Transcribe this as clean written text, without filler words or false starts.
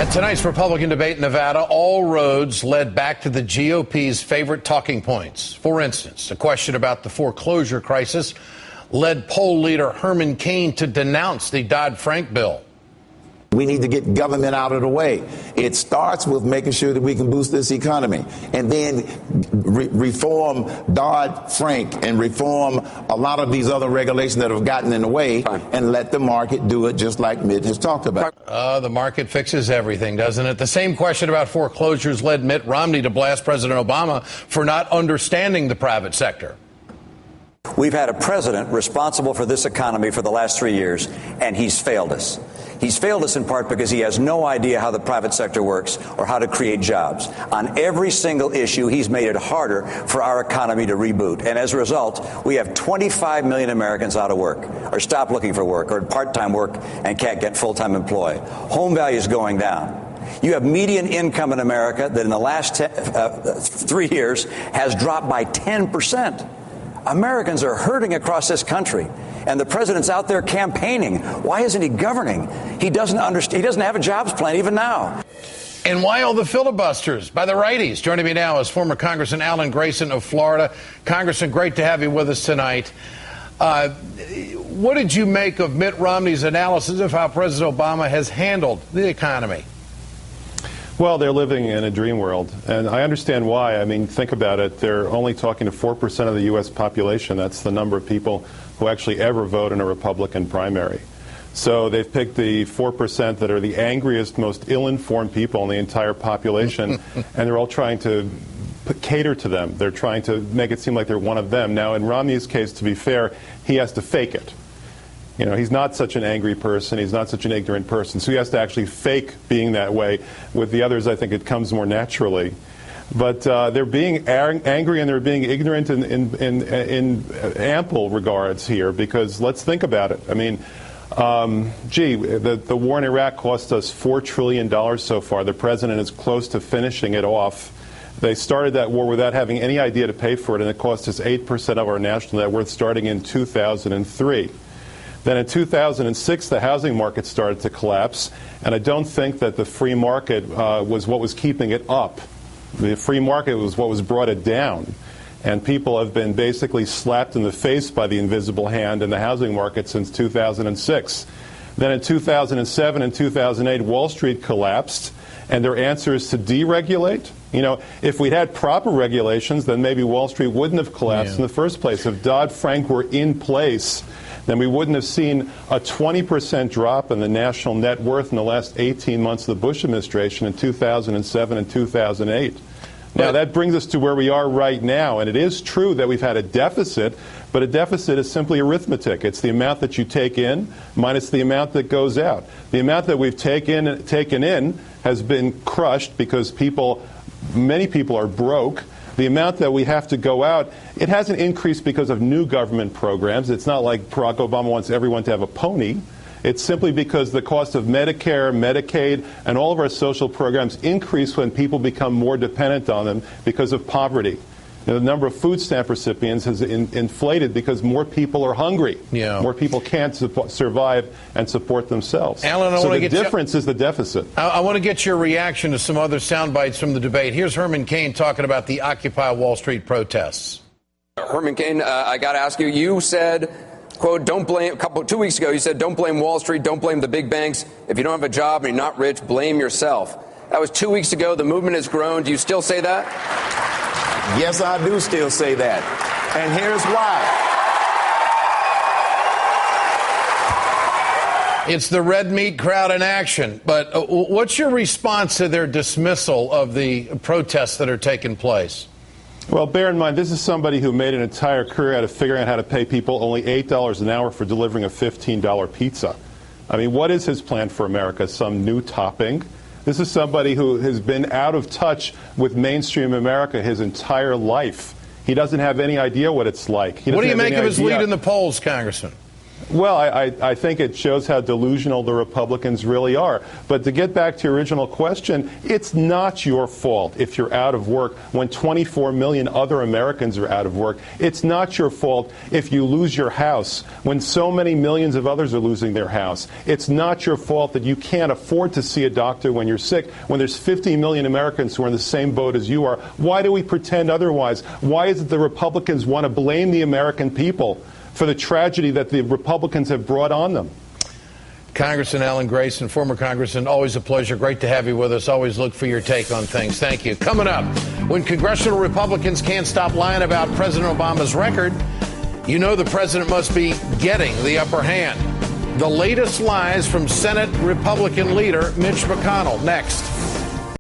At tonight's Republican debate in Nevada, all roads led back to the GOP's favorite talking points. For instance, a question about the foreclosure crisis led poll leader Herman Cain to denounce the Dodd-Frank bill. We need to get government out of the way. It starts with making sure that we can boost this economy, and then reform Dodd-Frank and reform a lot of these other regulations that have gotten in the way, and let the market do it just like Mitt has talked about. The market fixes everything, doesn't it? The same question about foreclosures led Mitt Romney to blast President Obama for not understanding the private sector. We've had a president responsible for this economy for the last 3 years, and he's failed us. He's failed us in part because he has no idea how the private sector works or how to create jobs. On every single issue, he's made it harder for our economy to reboot. And as a result, we have 25 million Americans out of work or stop looking for work or part-time work and can't get full-time employment. Home value is going down. You have median income in America that in the last 3 years has dropped by 10%. Americans are hurting across this country, and the president's out there campaigning. Why isn't he governing? He doesn't understand. He doesn't have a jobs plan even now. And why all the filibusters by the righties? Joining me now is former Congressman Alan Grayson of Florida. Congressman, great to have you with us tonight. What did you make of Mitt Romney's analysis of how President Obama has handled the economy? Well, they're living in a dream world, and I understand why. I mean, think about it. They're only talking to 4% of the U.S. population. That's the number of people who actually ever vote in a Republican primary. So they've picked the 4% that are the angriest, most ill-informed people in the entire population, and they're all trying to cater to them. They're trying to make it seem like they're one of them. Now, in Romney's case, to be fair, he has to fake it. You know, he's not such an angry person. He's not such an ignorant person. So he has to actually fake being that way. With the others, I think it comes more naturally. But they're being angry and they're being ignorant in ample regards here, because let's think about it. I mean, the war in Iraq cost us $4 trillion so far. The president is close to finishing it off. They started that war without having any idea to pay for it, and it cost us 8% of our national net worth starting in 2003. Then in 2006, the housing market started to collapse, and I don't think that the free market was what was keeping it up. The free market was what was brought it down, and people have been basically slapped in the face by the invisible hand in the housing market since 2006. Then in 2007 and 2008, Wall Street collapsed, and their answer is to deregulate. You know, if we'd had proper regulations, then maybe Wall Street wouldn't have collapsed in the first place. If Dodd-Frank were in place, then we wouldn't have seen a 20% drop in the national net worth in the last 18 months of the Bush administration in 2007 and 2008. Now, that brings us to where we are right now, and it is true that we've had a deficit, but a deficit is simply arithmetic. It's the amount that you take in minus the amount that goes out. The amount that we've taken in has been crushed because many people are broke. The amount that we have to go out, it hasn't increased because of new government programs. It's not like Barack Obama wants everyone to have a pony. It's simply because the cost of Medicare, Medicaid, and all of our social programs increase when people become more dependent on them because of poverty. The number of food stamp recipients has inflated because more people are hungry. Yeah. More people can't survive and support themselves. Alan, so the difference is the deficit. I want to get your reaction to some other sound bites from the debate. Here's Herman Cain talking about the Occupy Wall Street protests. Herman Cain, I got to ask you, you said, quote, 2 weeks ago, you said, don't blame Wall Street, don't blame the big banks. If you don't have a job and you're not rich, blame yourself. That was 2 weeks ago. The movement has grown. Do you still say that? Yes, I do still say that. And here's why. It's the red meat crowd in action. But what's your response to their dismissal of the protests that are taking place? Well, bear in mind, this is somebody who made an entire career out of figuring out how to pay people only $8 an hour for delivering a $15 pizza. I mean, what is his plan for America? Some new topping? This is somebody who has been out of touch with mainstream America his entire life. He doesn't have any idea what it's like. What do you make of his lead in the polls, Congressman? Well, I think it shows how delusional the Republicans really are. But to get back to your original question, it's not your fault if you're out of work when 24 million other Americans are out of work. It's not your fault if you lose your house when so many millions of others are losing their house. It's not your fault that you can't afford to see a doctor when you're sick, when there's 50 million Americans who are in the same boat as you are. Why do we pretend otherwise? Why is it the Republicans want to blame the American people for the tragedy that the Republicans have brought on them? Congressman Alan Grayson, former Congressman, always a pleasure. Great to have you with us. Always look for your take on things. Thank you. Coming up, when congressional Republicans can't stop lying about President Obama's record, you know the president must be getting the upper hand. The latest lies from Senate Republican leader Mitch McConnell. Next.